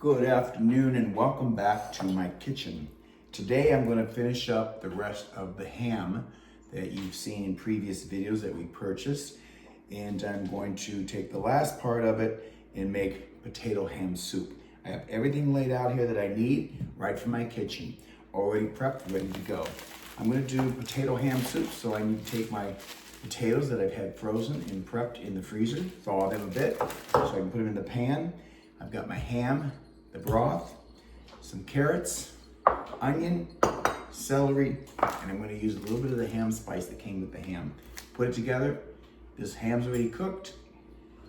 Good afternoon and welcome back to my kitchen. Today I'm going to finish up the rest of the ham that you've seen in previous videos that we purchased, and I'm going to take the last part of it and make potato ham soup. I have everything laid out here that I need right from my kitchen, already prepped, ready to go. I'm going to do potato ham soup, so I need to take my potatoes that I've had frozen and prepped in the freezer, thaw them a bit so I can put them in the pan. I've got my ham, the broth, some carrots, onion, celery, and I'm going to use a little bit of the ham spice that came with the ham. Put it together. This ham's already cooked,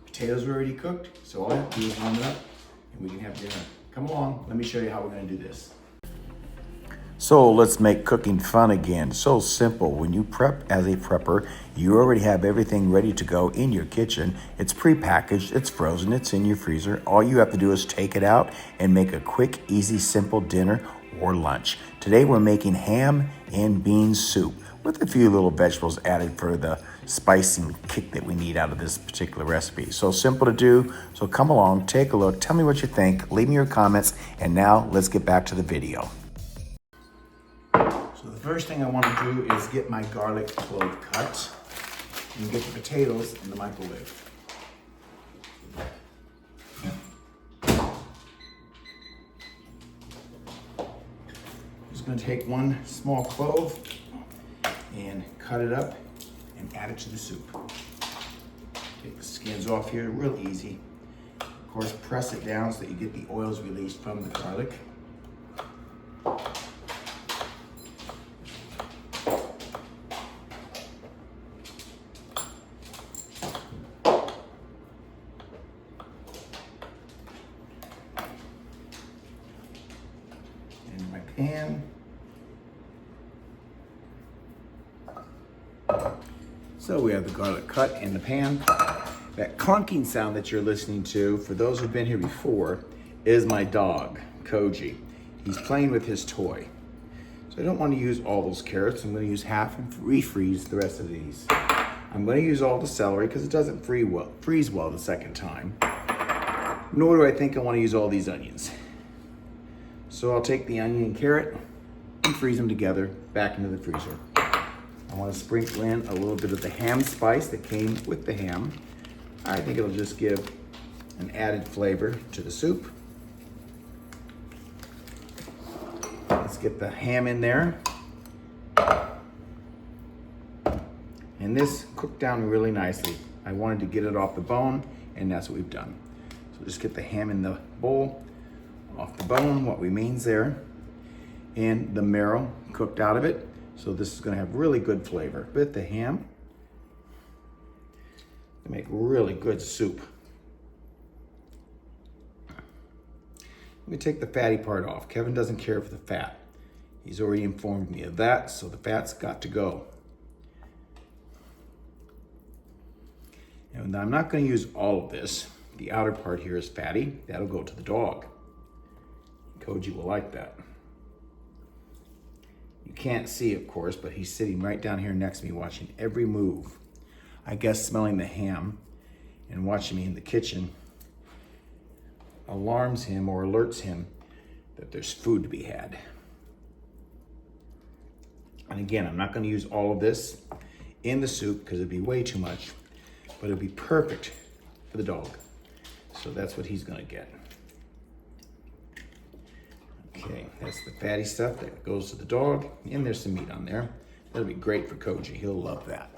potatoes are already cooked, so all I have to do is warm it up and we can have dinner. Come along, let me show you how we're going to do this. So let's make cooking fun again. So simple. When you prep as a prepper, you already have everything ready to go in your kitchen. It's pre-packaged, it's frozen, it's in your freezer. All you have to do is take it out and make a quick, easy, simple dinner or lunch. Today we're making ham and bean soup with a few little vegetables added for the spice and kick that we need out of this particular recipe. So simple to do. So come along, take a look, tell me what you think, leave me your comments, and now let's get back to the video. So the first thing I want to do is get my garlic clove cut and get the potatoes in the microwave. Just going to take one small clove and cut it up and add it to the soup. Take the skins off here, real easy. Of course, press it down so that you get the oils released from the garlic. In my pan. So we have the garlic cut in the pan. That clunking sound that you're listening to, for those who've been here before, is my dog, Koji. He's playing with his toy. So I don't want to use all those carrots. I'm going to use half and refreeze the rest of these. I'm going to use all the celery because it doesn't freeze well the second time. Nor do I think I want to use all these onions. So I'll take the onion and carrot and freeze them together back into the freezer. I want to sprinkle in a little bit of the ham spice that came with the ham. I think it'll just give an added flavor to the soup. Let's get the ham in there. And this cooked down really nicely. I wanted to get it off the bone, and that's what we've done. So just get the ham in the bowl, off the bone, what remains there, and the marrow cooked out of it. So this is going to have really good flavor. With the ham, to make really good soup. Let me take the fatty part off. Kevin doesn't care for the fat. He's already informed me of that, so the fat's got to go. And I'm not going to use all of this. The outer part here is fatty. That'll go to the dog. Koji will like that. You can't see, of course, but he's sitting right down here next to me watching every move. I guess smelling the ham and watching me in the kitchen alarms him or alerts him that there's food to be had. And again, I'm not going to use all of this in the soup because it'd be way too much, but it'd be perfect for the dog. So that's what he's going to get. Okay, that's the fatty stuff that goes to the dog, and there's some meat on there. That'll be great for Koji. He'll love that.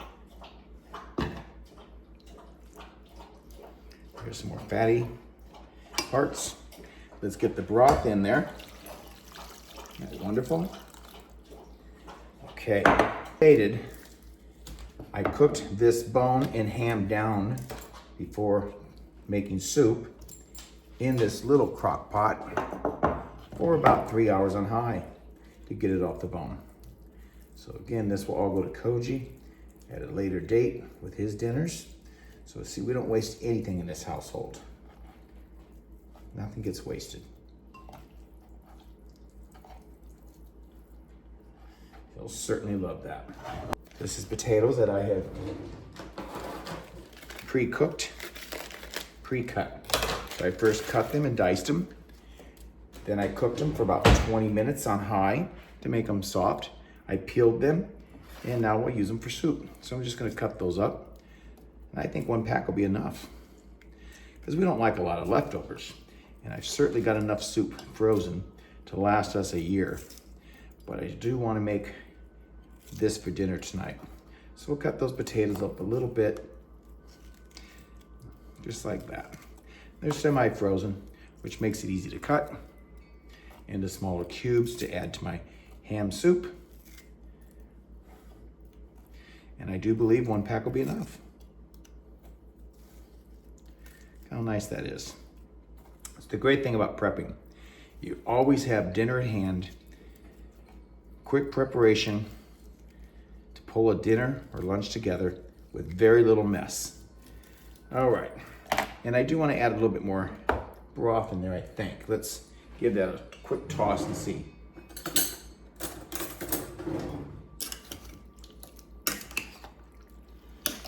Here's some more fatty parts. Let's get the broth in there. That's wonderful. Okay, I cooked this bone and ham down before making soup in this little crock pot for about 3 hours on high to get it off the bone. So again, this will all go to Koji at a later date with his dinners. So see, we don't waste anything in this household. Nothing gets wasted. He'll certainly love that. This is potatoes that I have pre-cooked, pre-cut. So I first cut them and diced them. Then I cooked them for about 20 minutes on high to make them soft. I peeled them, and now we'll use them for soup. So I'm just gonna cut those up. And I think 1 pack will be enough, because we don't like a lot of leftovers. And I've certainly got enough soup frozen to last us a year. But I do want to make this for dinner tonight. So we'll cut those potatoes up a little bit, just like that. They're semi-frozen, which makes it easy to cut into smaller cubes to add to my ham soup. And I do believe 1 pack will be enough. How nice that is. It's the great thing about prepping. You always have dinner at hand, quick preparation to pull a dinner or lunch together with very little mess. All right, and I do want to add a little bit more broth in there, I think. Let's give that a quick toss and see.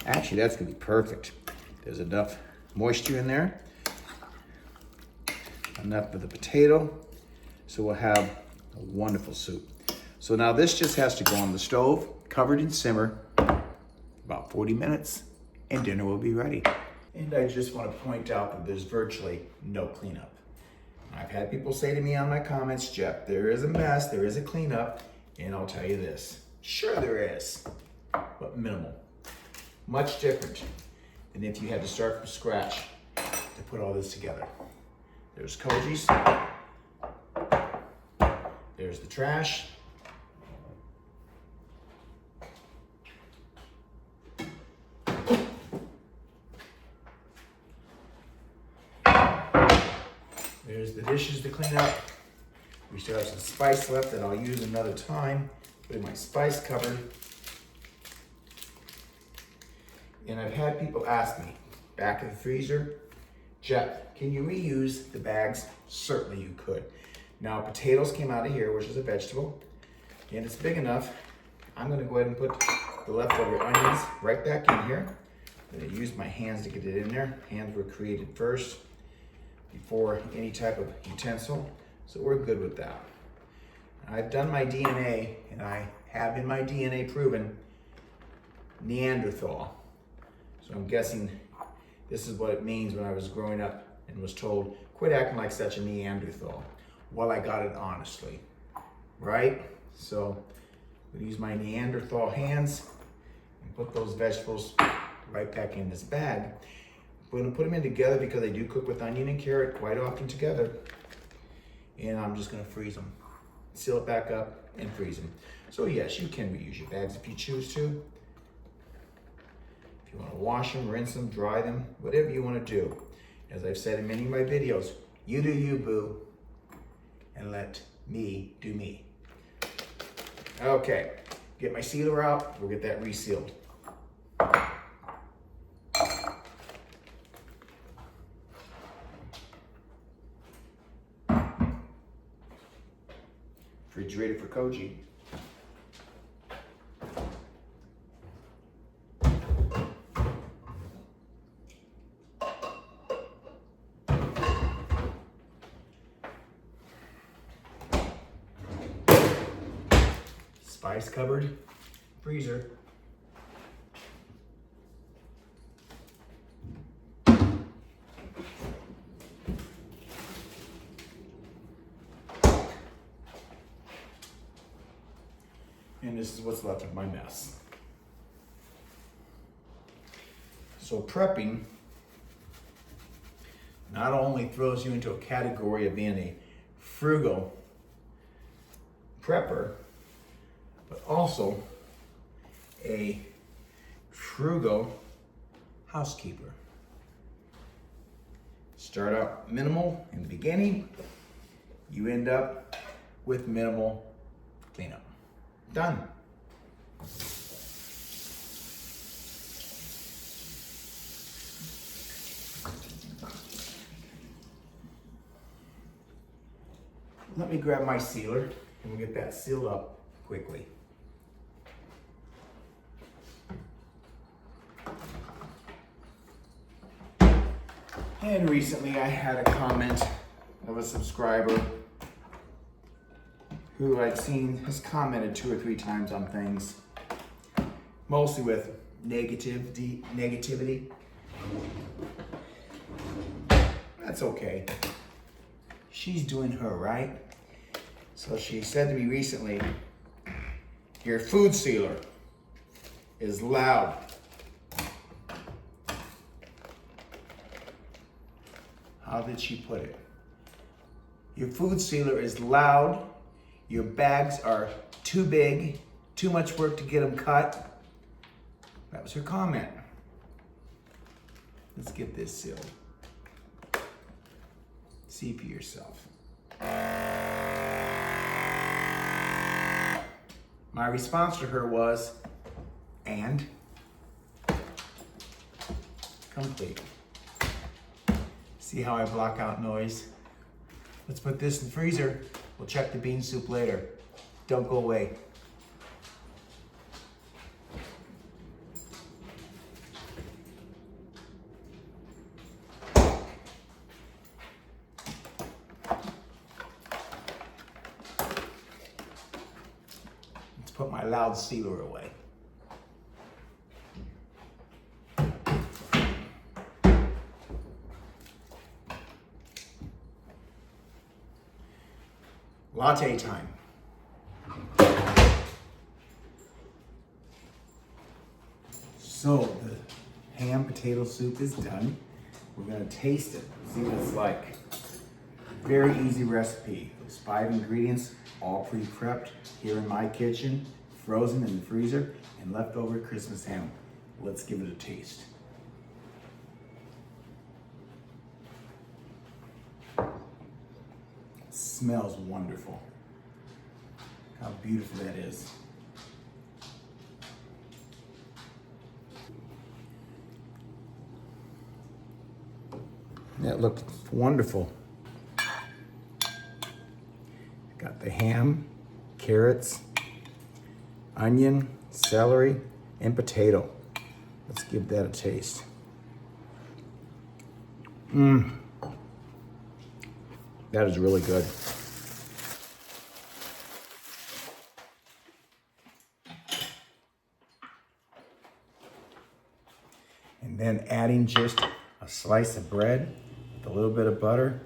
Actually, that's gonna be perfect. There's enough moisture in there, enough of the potato, so we'll have a wonderful soup. So now this just has to go on the stove, covered and simmer, about 40 minutes, and dinner will be ready. And I just want to point out that there's virtually no cleanup. I've had people say to me on my comments, Jeff, there is a mess, there is a cleanup, and I'll tell you this, sure there is, but minimal. Much different than if you had to start from scratch to put all this together. There's Koji's, there's the trash, there's the dishes to clean up. We still have some spice left that I'll use another time. Put in my spice cupboard. And I've had people ask me, back in the freezer, Jeff, can you reuse the bags? Certainly you could. Now potatoes came out of here, which is a vegetable, and it's big enough. I'm gonna go ahead and put the leftover onions right back in here. I'm gonna use my hands to get it in there. Hands were created first before any type of utensil, so we're good with that. I've done my DNA, and I have in my DNA proven Neanderthal. So I'm guessing this is what it means when I was growing up and was told, quit acting like such a Neanderthal. Well, I got it honestly, right? So I'm gonna use my Neanderthal hands and put those vegetables right back in this bag. We're gonna put them in together because they do cook with onion and carrot quite often together. And I'm just gonna freeze them. Seal it back up and freeze them. So yes, you can reuse your bags if you choose to. If you wanna wash them, rinse them, dry them, whatever you wanna do. As I've said in many of my videos, you do you, boo, and let me do me. Okay, get my sealer out, we'll get that resealed. Refrigerator for Koji. Spice cupboard, freezer. And this is what's left of my mess. So prepping not only throws you into a category of being a frugal prepper, but also a frugal housekeeper. Start out minimal in the beginning, you end up with minimal cleanup. Done. Let me grab my sealer and we'll get that sealed up quickly. And recently I had a comment of a subscriber who I've seen has commented 2 or 3 times on things, mostly with negativity. That's okay. She's doing her, right? So she said to me recently, your food sealer is loud. How did she put it? Your food sealer is loud. Your bags are too big, too much work to get them cut. That was her comment. Let's get this sealed. See for yourself. My response to her was, and complete. See how I block out noise? Let's put this in the freezer. We'll check the bean soup later. Don't go away. Let's put my loud sealer away. Latte time. So the ham potato soup is done. We're gonna taste it, see what it's like. Very easy recipe. Those 5 ingredients, all pre-prepped here in my kitchen, frozen in the freezer, and leftover Christmas ham. Let's give it a taste. Smells wonderful. How beautiful that is. That looked wonderful. Got the ham, carrots, onion, celery, and potato. Let's give that a taste. That is really good. And then adding just a slice of bread with a little bit of butter.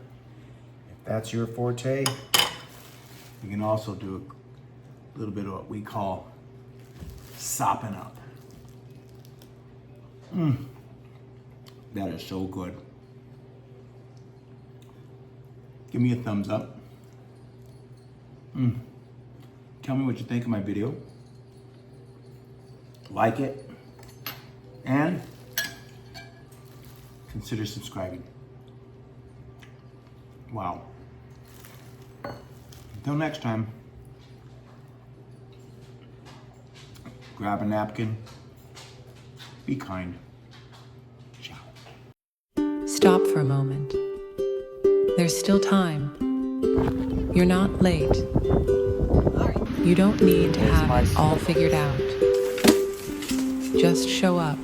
If that's your forte, you can also do a little bit of what we call sopping up. That is so good. Give me a thumbs up. Tell me what you think of my video. Like it. And consider subscribing. Wow. Until next time, grab a napkin. Be kind. Ciao. Stop for a moment. There's still time. You're not late. You don't need to have it all figured out. Just show up.